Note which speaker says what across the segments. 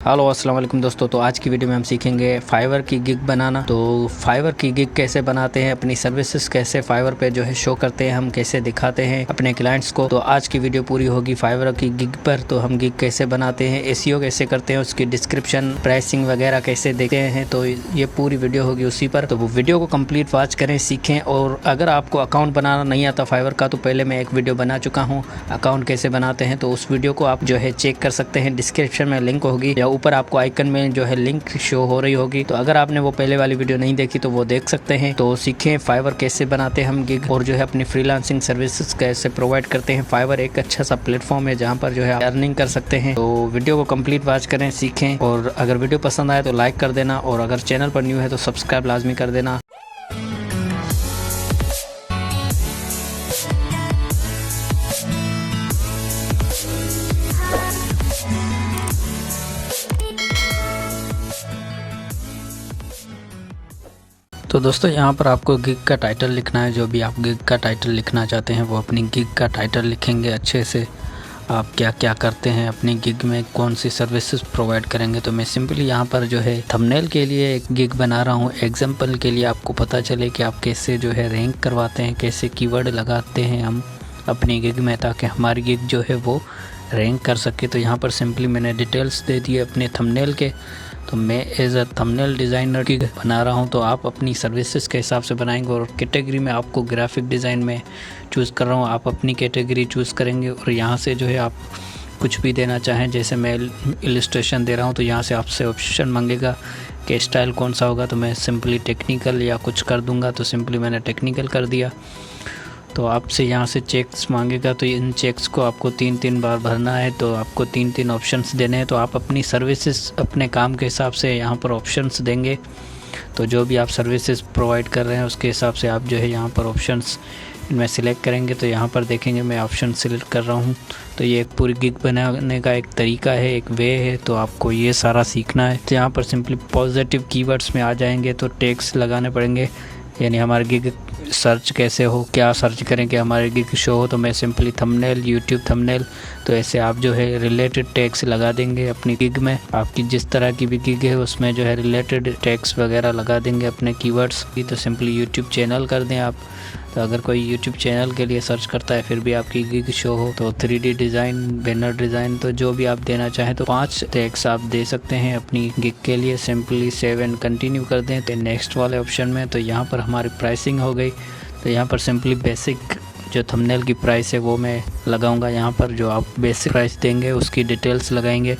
Speaker 1: Hello अस्सलाम वालेकुम दोस्तों। तो आज की वीडियो में हम सीखेंगे फाइवर की गिग बनाना। तो फाइवर की गिग कैसे बनाते हैं, अपनी सर्विसेज कैसे फाइवर पे जो है शो करते हैं, हम कैसे दिखाते हैं अपने क्लाइंट्स को। तो आज की वीडियो पूरी होगी फाइवर की गिग पर। तो हम गिग कैसे बनाते हैं, एसईओ कैसे करते हैं, उसकी डिस्क्रिप्शन, प्राइसिंग वगैरह कैसे देखते हैं, तो ये पूरी वीडियो होगी उसी पर। तो वो वीडियो को कंप्लीट वॉच करें, सीखें। और अगर आपको अकाउंट बनाना नहीं आता फाइवर का, तो पहले मैं एक वीडियो बना चुका हूँ अकाउंट कैसे बनाते हैं, तो उस वीडियो को आप जो है चेक कर सकते हैं। डिस्क्रिप्शन में लिंक होगी या ऊपर आपको आइकन में जो है लिंक शो हो रही होगी। तो अगर आपने वो पहले वाली वीडियो नहीं देखी तो वो देख सकते हैं। तो सीखें फाइवर कैसे बनाते हैं हम गिग, और जो है अपनी फ्रीलांसिंग सर्विसेज कैसे प्रोवाइड करते हैं। फाइवर एक अच्छा सा प्लेटफॉर्म है जहाँ पर जो है अर्निंग कर सकते हैं। तो वीडियो को कंप्लीट वॉच करें, सीखें। और अगर वीडियो पसंद आए तो लाइक कर देना, और अगर चैनल पर न्यू है तो सब्सक्राइब लाजमी कर देना। तो दोस्तों यहाँ पर आपको गिग का टाइटल लिखना है। जो भी आप गिग का टाइटल लिखना चाहते हैं वो अपनी गिग का टाइटल लिखेंगे अच्छे से। आप क्या क्या करते हैं अपनी गिग में, कौन सी सर्विसेज प्रोवाइड करेंगे। तो मैं सिंपली यहाँ पर जो है थंबनेल के लिए एक गिग बना रहा हूँ, एग्जांपल के लिए, आपको पता चले कि आप कैसे जो है रैंक करवाते हैं, कैसे कीवर्ड लगाते हैं हम अपनी गिग में, ताकि हमारी गिग जो है वो रैंक कर सके। तो यहाँ पर सिंपली मैंने डिटेल्स दे दिए अपने थंबनेल के। तो मैं एज अ थंबनेल डिज़ाइनर की बना रहा हूँ, तो आप अपनी सर्विसेज के हिसाब से बनाएंगे। और कैटेगरी में आपको ग्राफिक डिज़ाइन में चूज़ कर रहा हूँ, आप अपनी कैटेगरी चूज़ करेंगे। और यहाँ से जो है आप कुछ भी देना चाहें, जैसे मैं इलस्ट्रेशन दे रहा हूँ तो यहाँ से आपसे ऑप्शन मांगेगा कि स्टाइल कौन सा होगा। तो मैं सिंपली टेक्निकल या कुछ कर दूँगा, तो सिंपली मैंने टेक्निकल कर दिया। तो आपसे यहाँ से चेक्स मांगेगा, तो इन चेक्स को आपको 3-3 बार भरना है। तो आपको 3-3 ऑप्शंस देने हैं। तो आप अपनी सर्विसेज अपने काम के हिसाब से यहाँ पर ऑप्शंस देंगे। तो जो भी आप सर्विसेज प्रोवाइड कर रहे हैं उसके हिसाब से आप जो है यहाँ पर ऑप्शंस इनमें सिलेक्ट करेंगे। तो यहाँ पर देखेंगे मैं ऑप्शन सिलेक्ट कर रहा हूँ। तो ये एक पूरी गिग बनाने का एक तरीका है, एक वे है। तो आपको ये सारा सीखना है। तो यहाँ पर सिंपली पॉजिटिव कीवर्ड्स में आ जाएंगे, तो टैग्स लगाने पड़ेंगे, यानी हमारे गिग सर्च कैसे हो, क्या सर्च करें कि हमारे गिग शो हो। तो मैं सिंपली थंबनेल, यूट्यूब थंबनेल, तो ऐसे आप जो है रिलेटेड टैग्स लगा देंगे अपनी गिग में। आपकी जिस तरह की भी गिग है उसमें जो है रिलेटेड टैग्स वगैरह लगा देंगे अपने कीवर्ड्स की। तो सिंपली यूट्यूब चैनल कर दें आप। तो अगर कोई यूट्यूब चैनल के लिए सर्च करता है फिर भी आपकी गिग शो हो, तो 3D डिज़ाइन, बैनर डिज़ाइन, तो जो भी आप देना चाहें तो 5 टैग्स आप दे सकते हैं अपनी गिग के लिए। सिंपली सेव एंड कंटिन्यू कर दें तो नेक्स्ट वाले ऑप्शन में। तो यहाँ पर हमारी प्राइसिंग हो गई। तो यहाँ पर सिंपली बेसिक जो थंबनेल की प्राइस है वो मैं लगाऊंगा। यहाँ पर जो आप बेसिक प्राइस देंगे उसकी डिटेल्स लगाएंगे।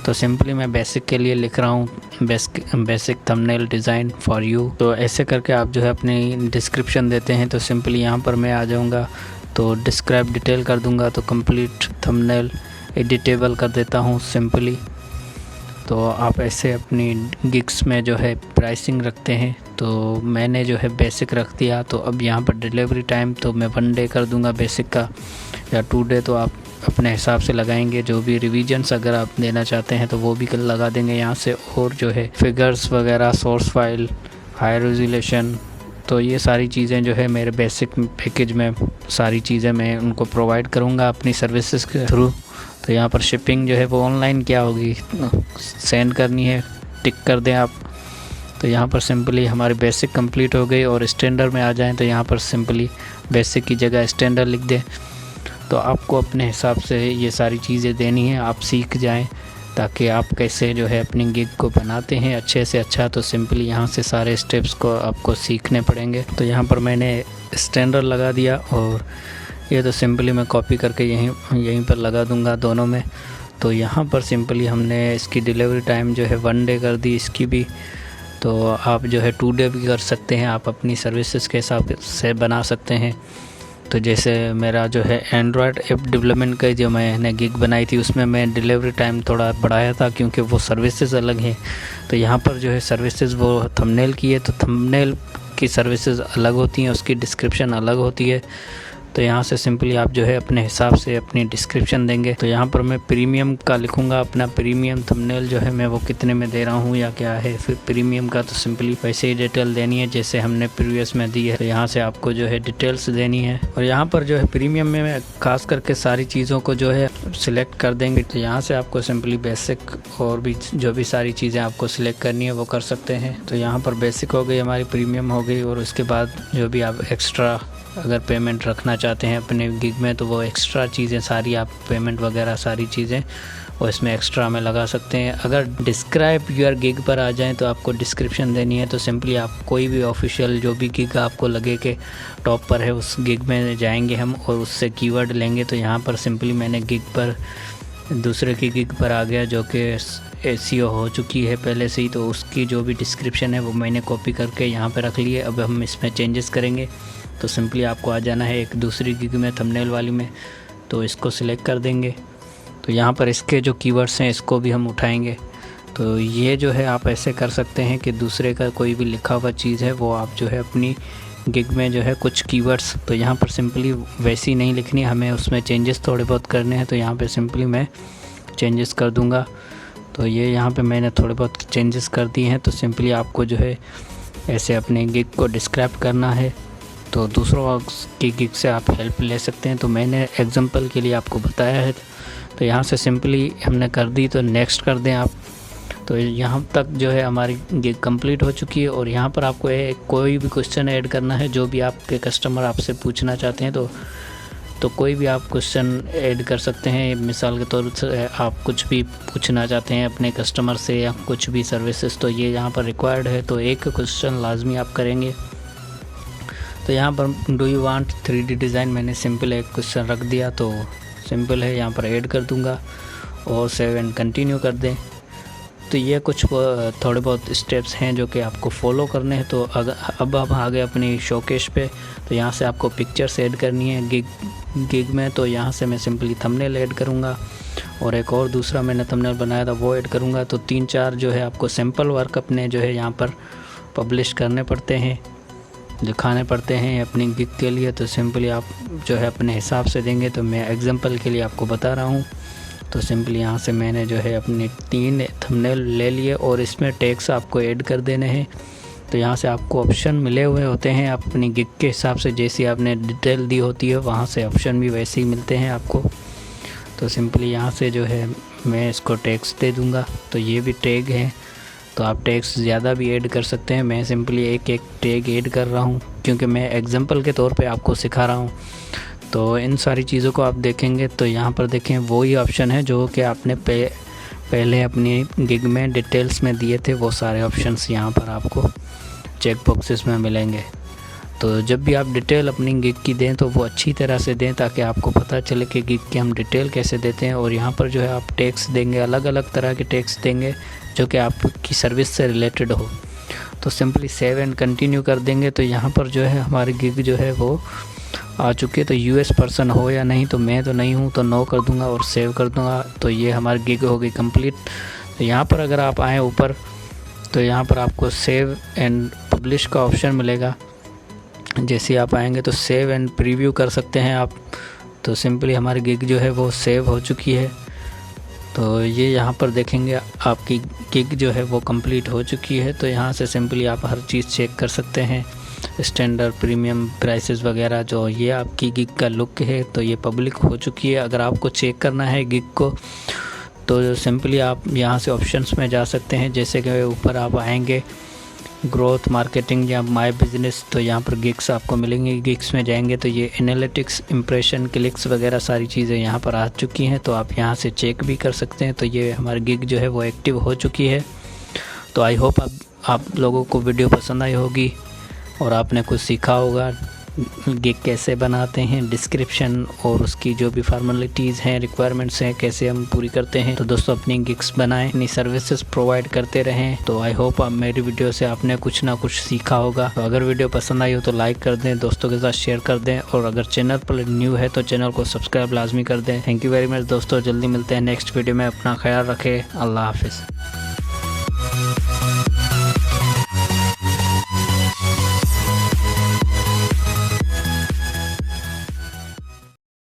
Speaker 1: तो सिंपली मैं बेसिक के लिए लिख रहा हूँ basic thumbnail design for you. तो ऐसे करके आप जो है अपनी डिस्क्रिप्शन देते हैं। तो सिंपली यहाँ पर मैं आ जाऊँगा, तो डिस्क्राइब डिटेल कर दूँगा। तो कंप्लीट थंबनेल एडिटेबल कर देता हूँ सिंपली। तो आप ऐसे अपनी गिग्स में जो है प्राइसिंग रखते हैं। तो मैंने जो है बेसिक रख दिया। तो अब यहाँ पर डिलीवरी टाइम तो मैं 1 डे कर दूँगा बेसिक का, या 2 डे, तो आप अपने हिसाब से लगाएंगे। जो भी रिवीजन्स अगर आप देना चाहते हैं तो वो भी लगा देंगे यहाँ से। और जो है फिगर्स वगैरह, सोर्स फाइल, हाई रेजोल्यूशन, तो ये सारी चीज़ें जो है मेरे बेसिक पैकेज में सारी चीज़ें मैं उनको प्रोवाइड करूँगा अपनी सर्विसेज के थ्रू। तो यहाँ पर शिपिंग जो है वो ऑनलाइन क्या होगी, सेंड करनी है, टिक कर दें आप। तो यहाँ पर सिंपली हमारी बेसिक कंप्लीट हो गई। और स्टैंडर्ड में आ जाएं तो यहाँ पर सिंपली बेसिक की जगह स्टैंडर्ड लिख दें। तो आपको अपने हिसाब से ये सारी चीज़ें देनी है, आप सीख जाएं ताकि आप कैसे जो है अपनी गिग को बनाते हैं अच्छे से अच्छा। तो सिंपली यहाँ से सारे स्टेप्स को आपको सीखने पड़ेंगे। तो यहाँ पर मैंने स्टैंडर्ड लगा दिया, और ये तो सिंपली मैं कॉपी करके यहीं पर लगा दूंगा दोनों में। तो यहाँ पर सिंपली हमने इसकी डिलीवरी टाइम जो है 1 डे कर दी इसकी भी। तो आप जो है 2 डे भी कर सकते हैं, आप अपनी सर्विसेज के हिसाब से बना सकते हैं। तो जैसे मेरा जो है एंड्रॉयड ऐप डेवलपमेंट का जो मैंने गिग बनाई थी उसमें मैं डिलीवरी टाइम थोड़ा बढ़ाया था, क्योंकि वो सर्विसेज अलग हैं। तो यहाँ पर जो है सर्विसेज वो थंबनेल की है, तो थंबनेल की सर्विसेज अलग होती हैं, उसकी डिस्क्रिप्शन अलग होती है। तो यहाँ से सिंपली आप जो है अपने हिसाब से अपनी डिस्क्रिप्शन देंगे। तो यहाँ पर मैं प्रीमियम का लिखूँगा, अपना प्रीमियम थंबनेल जो है मैं वो कितने में दे रहा हूँ या क्या है। फिर प्रीमियम का तो सिंपली वैसे ही डिटेल देनी है जैसे हमने प्रीवियस में दी है। तो यहाँ से आपको जो है डिटेल्स देनी है। और यहाँ पर जो है प्रीमियम में खास करके सारी चीज़ों को जो है सिलेक्ट कर देंगे। तो यहाँ से आपको सिंपली बेसिक और भी जो भी सारी चीज़ें आपको सिलेक्ट करनी है वो कर सकते हैं। तो यहाँ पर बेसिक हो गई हमारी, प्रीमियम हो गई, और उसके बाद जो भी आप एक्स्ट्रा अगर पेमेंट रखना चाहते हैं अपने गिग में तो वो एक्स्ट्रा चीज़ें सारी आप पेमेंट वगैरह सारी चीज़ें वो इसमें एक्स्ट्रा में लगा सकते हैं। अगर डिस्क्राइब योर गिग पर आ जाएं तो आपको डिस्क्रिप्शन देनी है। तो सिंपली आप कोई भी ऑफिशियल जो भी गिग आपको लगे कि टॉप पर है उस गिग में जाएंगे हम और उससे कीवर्ड लेंगे। तो यहाँ पर सिंपली मैंने गिग पर दूसरे की गिग पर आ गया जो कि SEO हो चुकी है पहले से ही। तो उसकी जो भी डिस्क्रिप्शन है वो मैंने कॉपी करके यहाँ पर रख ली है। अब हम इसमें चेंजेस करेंगे। तो सिंपली आपको आ जाना है एक दूसरी गिग में, थंबनेल वाली में, तो इसको सिलेक्ट कर देंगे। तो यहाँ पर इसके जो कीवर्ड्स हैं इसको भी हम उठाएंगे। तो ये जो है आप ऐसे कर सकते हैं कि दूसरे का कोई भी लिखा हुआ चीज़ है वो आप जो है अपनी गिग में जो है कुछ कीवर्ड्स, तो यहाँ पर सिंपली वैसी नहीं लिखनी, हमें उसमें चेंजेस थोड़े बहुत करने हैं। तो यहाँ पे सिंपली मैं चेंजेस कर दूँगा। तो ये यहाँ पे मैंने थोड़े बहुत चेंजेस कर दिए हैं। तो सिंपली आपको जो है ऐसे अपने गिग को डिस्क्राइब करना है। तो दूसरों की गिग से आप हेल्प ले सकते हैं। तो मैंने एग्जांपल के लिए आपको बताया है। तो यहाँ से सिंपली हमने कर दी, तो नेक्स्ट कर दें आप। तो यहाँ तक जो है हमारी गिग कंप्लीट हो चुकी है। और यहाँ पर आपको कोई भी क्वेश्चन ऐड करना है जो भी आपके कस्टमर आपसे पूछना चाहते हैं। तो कोई भी आप क्वेश्चन ऐड कर सकते हैं। मिसाल के तौर से आप कुछ भी पूछना चाहते हैं अपने कस्टमर से या कुछ भी सर्विसेज, तो ये यहाँ पर रिक्वायर्ड है। तो एक क्वेश्चन लाजमी आप करेंगे। तो यहाँ पर do you want 3D design, मैंने सिंपल एक क्वेश्चन रख दिया। तो सिंपल है, यहाँ पर ऐड कर दूँगा और सेव एंड कंटिन्यू कर दें। तो ये कुछ थोड़े बहुत स्टेप्स हैं जो कि आपको फॉलो करने हैं। तो अब आप आ गए अपनी शोकेस पे। तो यहाँ से आपको पिक्चर्स ऐड करनी है गिग में। तो यहाँ से मैं सिंपली थंबनेल ऐड करूँगा और एक और दूसरा मैंने थंबनेल बनाया था वो ऐड करूँगा। तो 3-4 जो है आपको सैम्पल वर्क अपने जो है यहाँ पर पब्लिश करने पड़ते हैं, दिखाने पड़ते हैं अपनी गिग के लिए। तो सिंपली आप जो है अपने हिसाब से देंगे। तो मैं एग्जांपल के लिए आपको बता रहा हूँ। तो सिंपली यहाँ से मैंने जो है अपने 3 थंबनेल ले लिए और इसमें टैग्स आपको ऐड कर देने हैं। तो यहाँ से आपको ऑप्शन मिले हुए होते हैं अपनी गिग के हिसाब से, जैसी आपने डिटेल दी होती है वहाँ से ऑप्शन भी वैसे ही मिलते हैं आपको। तो सिंपली यहाँ से जो है मैं इसको टैग्स दे दूँगा। तो ये भी टैग हैं, तो आप टैग्स ज़्यादा भी ऐड कर सकते हैं। मैं सिंपली एक टैग ऐड कर रहा हूँ क्योंकि मैं एग्जांपल के तौर पे आपको सिखा रहा हूँ। तो इन सारी चीज़ों को आप देखेंगे तो यहाँ पर देखें वो ही ऑप्शन है जो कि आपने पहले अपनी गिग में डिटेल्स में दिए थे। वो सारे ऑप्शंस यहाँ पर आपको चेक बॉक्सेस में मिलेंगे। तो जब भी आप डिटेल अपनी गिग की दें तो वो अच्छी तरह से दें ताकि आपको पता चले कि गिग की हम डिटेल कैसे देते हैं। और यहाँ पर जो है आप टैग्स देंगे, अलग अलग तरह के टैग्स देंगे जो कि आपकी सर्विस से रिलेटेड हो। तो सिंपली सेव एंड कंटिन्यू कर देंगे। तो यहाँ पर जो है हमारी गिग जो है वो आ चुकी है। तो US पर्सन हो या नहीं, तो मैं तो नहीं हूँ तो नो कर दूँगा और सेव कर दूँगा। तो ये हमारी गिग हो गई कंप्लीट। तो यहाँ पर अगर आप आएँ ऊपर तो यहाँ पर आपको सेव एंड पब्लिश का ऑप्शन मिलेगा। जैसे आप आएंगे तो सेव एंड प्रीव्यू कर सकते हैं आप। तो सिंपली हमारी गिग जो है वो सेव हो चुकी है। तो ये यहाँ पर देखेंगे आपकी गिग जो है वो कंप्लीट हो चुकी है। तो यहाँ से सिंपली आप हर चीज़ चेक कर सकते हैं, स्टैंडर्ड, प्रीमियम, प्राइसेस वगैरह। जो ये आपकी गिग का लुक है तो ये पब्लिक हो चुकी है। अगर आपको चेक करना है गिग को तो सिंपली आप यहाँ से ऑप्शंस में जा सकते हैं। जैसे कि ऊपर आप आएंगे ग्रोथ, मार्केटिंग या माय बिजनेस, तो यहाँ पर गिग्स आपको मिलेंगे। गिग्स में जाएंगे तो ये एनालिटिक्स, इंप्रेशन, क्लिक्स वगैरह सारी चीज़ें यहाँ पर आ चुकी हैं। तो आप यहाँ से चेक भी कर सकते हैं। तो ये हमारी गिग जो है वो एक्टिव हो चुकी है। तो आई होप आप लोगों को वीडियो पसंद आई होगी और आपने कुछ सीखा होगा गिग कैसे बनाते हैं, डिस्क्रिप्शन और उसकी जो भी फॉर्मेलिटीज़ हैं, रिक्वायरमेंट्स हैं, कैसे हम पूरी करते हैं। तो दोस्तों अपनी गिग्स बनाएं, अपनी सर्विसेज प्रोवाइड करते रहें। तो आई होप आप मेरी वीडियो से आपने कुछ ना कुछ सीखा होगा। तो अगर वीडियो पसंद आई हो तो लाइक कर दें, दोस्तों के साथ शेयर कर दें और अगर चैनल पर न्यू है तो चैनल को सब्सक्राइब लाजमी कर दें। थैंक यू वेरी मच दोस्तों, जल्दी मिलते हैं नेक्स्ट वीडियो में। अपना ख्याल रखें, अल्लाह हाफिज़।